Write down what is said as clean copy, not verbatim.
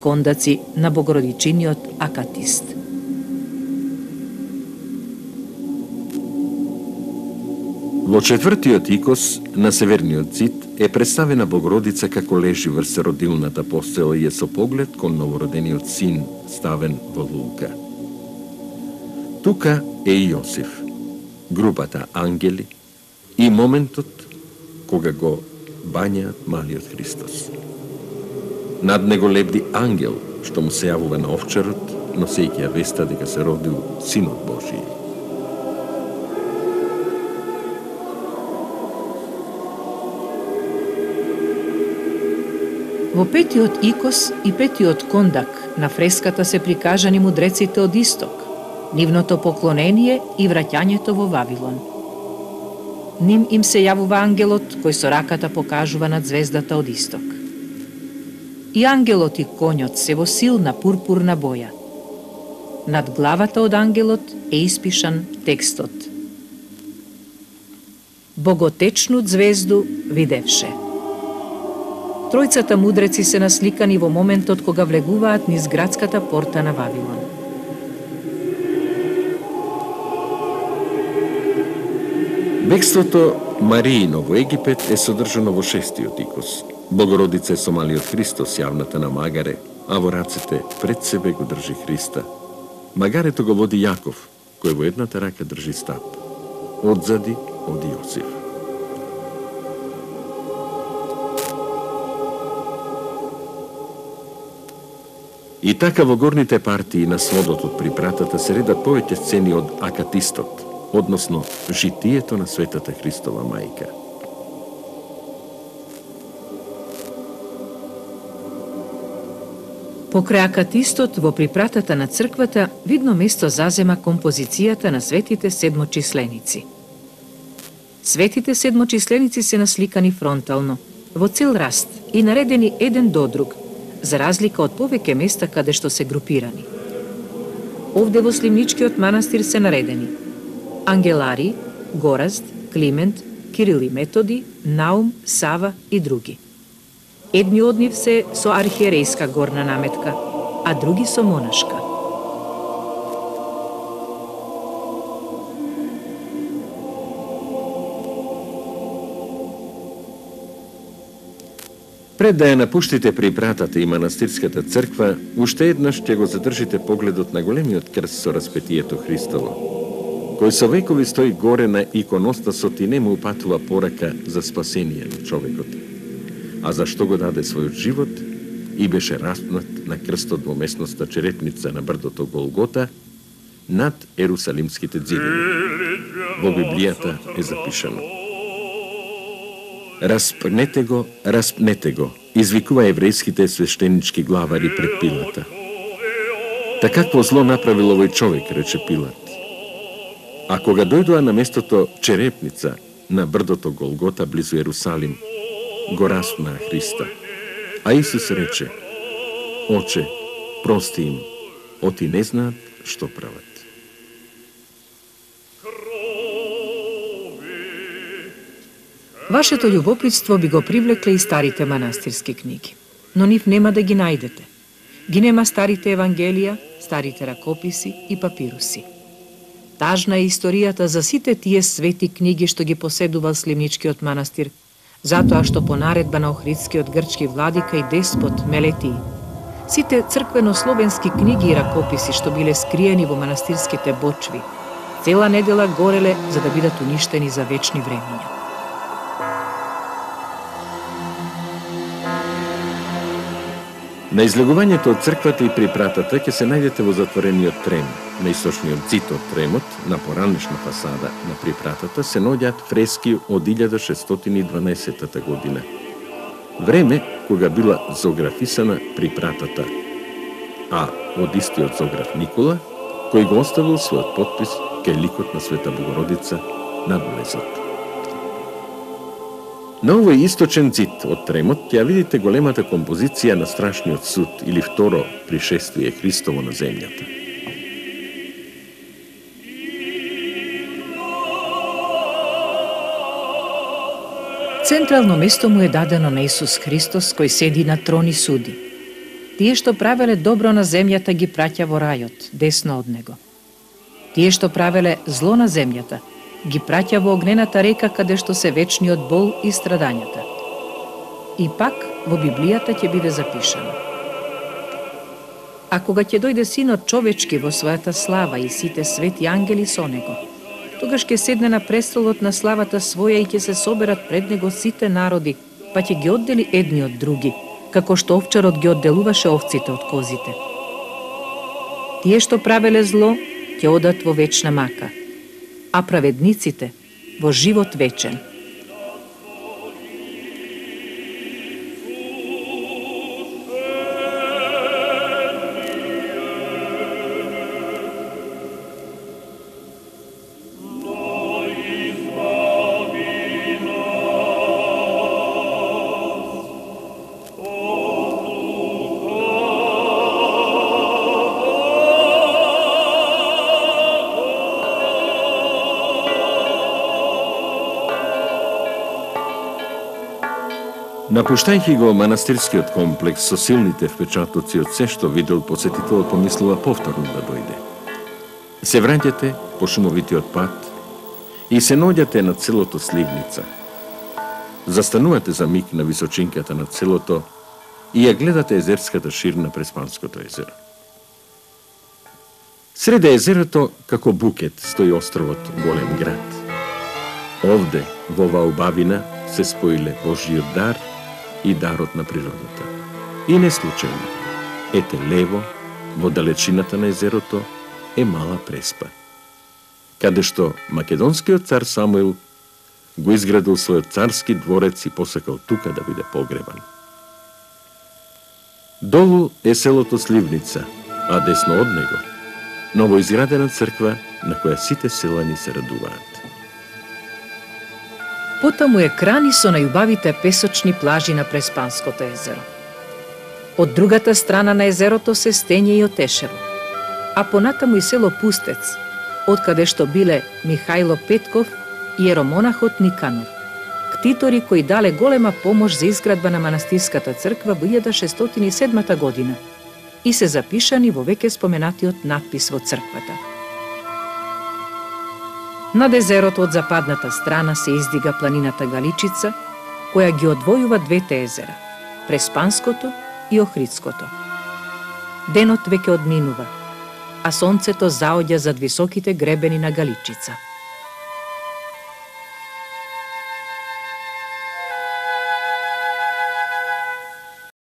кондаци на Богородичиниот акатист. Во четвртиот икос на северниот зид е представена Богородица како лежи врз родилната постела и е со поглед кон новородениот син ставен во лука. Тука е и Јосиф, групата ангели и моментот кога го бањаат малиот Христос. Над него лебди ангел, што му се јавува на овчарот, носејќи ја веста дека се родил Синот Божиј. Во петиот икос и петиот кондак на фреската се прикажани мудреците од исток, нивното поклонение и враќањето во Вавилон. Ним им се јавува ангелот кој со раката покажува над звездата од исток. И ангелот и конјот се во силна пурпурна боја. Над главата од ангелот е испишан текстот: Боготечну звезду видевше. Тројцата мудреци се насликани во моментот кога влегуваат низ градската порта на Вавилон. Бегството Мариино во Египет е содржано во шестиот икос. Богородица е со малиот Христос јавната на магаре, а во рацете пред себе го држи Христа. Магарето го води Јаков, кој во едната рака држи стап. Одзади оди Јосиф. И така во горните партии на сводот од припратата се редат повеќе сцени од акатистот, односно житието на Светата Христова мајка. Покрај акатистот во припратата на црквата видно место зазема композицијата на светите седмочисленици. Светите седмочисленици се насликани фронтално, во цел раст и наредени еден до друг, за разлика од повеќе места каде што се групирани. Овде во Сливничкиот манастир се наредени Ангелари, Горазд, Климент, Кирил и Методи, Наум, Сава и други. Едни од нив се со архиерејска горна наметка, а други со монашка. Пред да ја напуштите припратата и манастирската црква, уште еднаш ќе го задржите погледот на големиот крст со распетието Христово, кој со векови стои горе на иконостасот и не му упатува порака за спасение на човекот, а зашто го даде својот живот и беше распнат на крстот во местноста Черепница на брдото Голгота над Ерусалимските ѕидини. Во Библијата е запишано: Распнете го, извикува еврејските свештенички главари пред Пилата. Та какво зло направил овој човек, рече Пилат. А кога дојдоа на местото Черепница на брдото Голгота близу Ерусалим, го распнаа Христа. А Исус рече: Оче, прости им, оти не знаат што прават. Вашето љубопитство би го привлекле и старите манастирски книги, но нив нема да ги најдете. Ги нема старите евангелија, старите ракописи и папируси. Тажна е историјата за сите тие свети книги што ги поседувал Сливничкиот манастир, затоа што по наредба на охридскиот грчки владика и деспот Мелетиј, сите црквено-словенски книги и ракописи што биле скриени во манастирските бочви, цела недела гореле за да бидат уништени за вечни времиња. На излегувањето од црквата и припратата ќе се најдете во затворениот трем. На источниот зид од тремот, на поранешна фасада на припратата, се наоѓаат фрески од 1612 година. Време кога била зографисана припратата, а од истиот зограф Никола, кој го оставил својот подпис кај ликот на Света Богородица над влезот. На овој источен зид од тремот ќе ја видите големата композиција на страшниот суд или второ пришествие Христово на земјата. Централно место му е дадено на Исус Христос кој седи на трон и суди. Тие што правеле добро на земјата ги праќа во рајот, десно од него. Тие што правеле зло на земјата ги праќа во огнената река каде што се вечниот бол и страдањата. И пак во Библијата ќе биде запишано: а кога ќе дојде Синот човечки во својата слава и сите свети ангели со него, тогаш ќе седне на престолот на славата своја и ќе се соберат пред него сите народи, па ќе ги оддели едни од други, како што овчарот ги одделуваше овците од козите. Тие што правеле зло ќе одат во вечна мака, а праведниците во живот вечен. Напуштајќи го манастирскиот комплекс со силните впечатоци од се што видел, посетителот помислува повторно да дојде. Се враќате по шумовитиот пат и се наоѓате на селото Сливница. Застанувате за миг на височинката на селото и ја гледате езерската ширина Преспанското езеро. Среде езерото, како букет, стои островот Голем град. Овде, во оваа убавина, се споиле Божиот дар и дарот на природата. И не случајно, ете лево, во далечината на езерото, е мала преспа, каде што македонскиот цар Самуил го изградил својот царски дворец и посакал тука да биде погребан. Долу е селото Сливница, а десно од него новоизградена црква на која сите селани се радуваат. Потаму е Крани со најубавите песочни плажи на Преспанското езеро. Од другата страна на езерото се Стење и Отешево, а понатаму и село Пустец, откаде што биле Михајло Петков и еромонахот Никанор, ктитори кои дале голема помош за изградба на манастирската црква во 1607 година и се запишани во веќе споменатиот надпис во црквата. Над езерото од западната страна се издига планината Галичица, која ги одвојува двете езера, Преспанското и Охридското. Денот веќе одминува, а сонцето заоѓа зад високите гребени на Галичица.